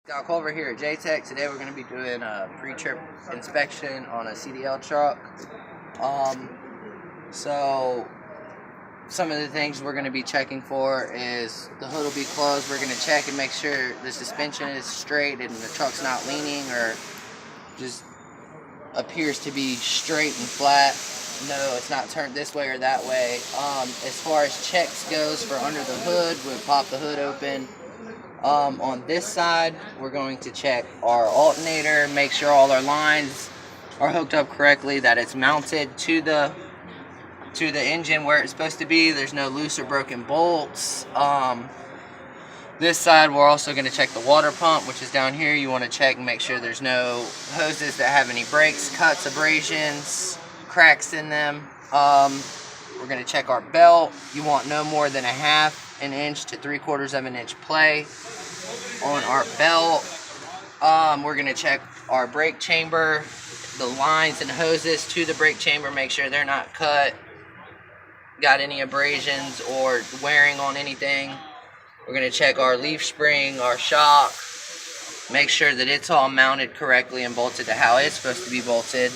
Doc over here at JTech. Today we're going to be doing a pre-trip inspection on a CDL truck. So some of the things we're going to be checking for is the hood will be closed. We're going to check and make sure the suspension is straight and the truck's not leaning or just appears to be straight and flat. No, it's not turned this way or that way. As far as checks goes for under the hood, we'll pop the hood open. On this side, we're going to check our alternator, make sure all our lines are hooked up correctly, that it's mounted to the engine where it's supposed to be. There's no loose or broken bolts. This side, we're also going to check the water pump, which is down here. You want to check and make sure there's no hoses that have any breaks, cuts, abrasions, cracks in them. We're going to check our belt. You want no more than 1/2 inch to 3/4 inch play on our belt. We're going to check our brake chamber, the lines and hoses to the brake chamber, make sure they're not cut, got any abrasions or wearing on anything. We're going to check our leaf spring, our shock, make sure that it's all mounted correctly and bolted to how it's supposed to be bolted.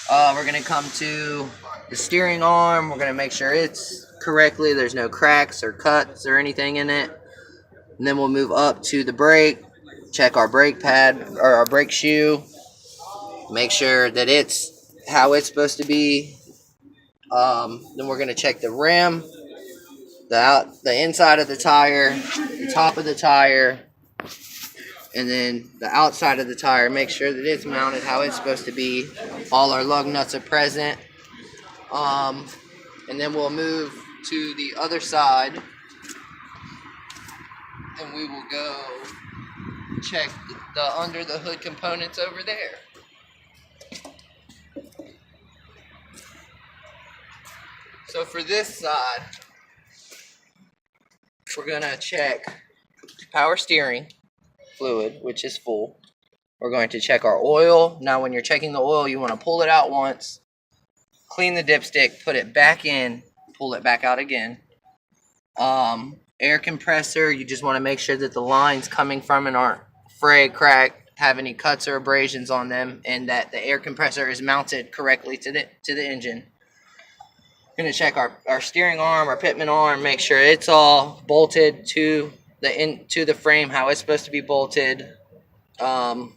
We're going to come to the steering arm. We're going to make sure it's correctly, there's no cracks or cuts or anything in it. And then we'll move up to the brake, check our brake pad or our brake shoe, make sure that it's how it's supposed to be. Then we're going to check the rim, the inside of the tire, the top of the tire, and then the outside of the tire. Make sure that it's mounted how it's supposed to be. All our lug nuts are present. And then we'll move to the other side, and we will go check the under the hood components over there. So for this side, we're going to check power steering fluid, which is full. We're going to check our oil. Now when you're checking the oil, you want to pull it out once, clean the dipstick, put it back in, pull it back out again. Air compressor, you just want to make sure that the lines coming from it aren't frayed, cracked, have any cuts or abrasions on them, and that the air compressor is mounted correctly to the engine. We're going to check our steering arm, our pitman arm, make sure it's all bolted to the frame how it's supposed to be bolted. And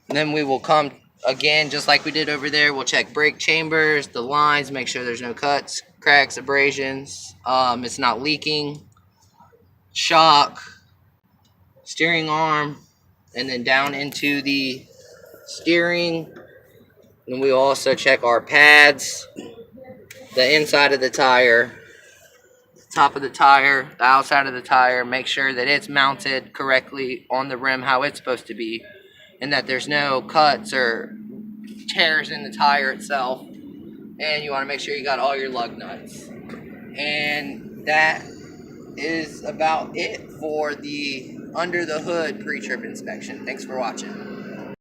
then we will come again, just like we did over there, we'll check brake chambers, the lines, make sure there's no cuts, cracks, abrasions, it's not leaking, shock, steering arm, and then down into the steering. And we will also check our pads, the inside of the tire, top of the tire, the outside of the tire, make sure that it's mounted correctly on the rim how it's supposed to be, and that there's no cuts or tears in the tire itself. And you want to make sure you got all your lug nuts. And that is about it for the under the hood pre-trip inspection. Thanks for watching.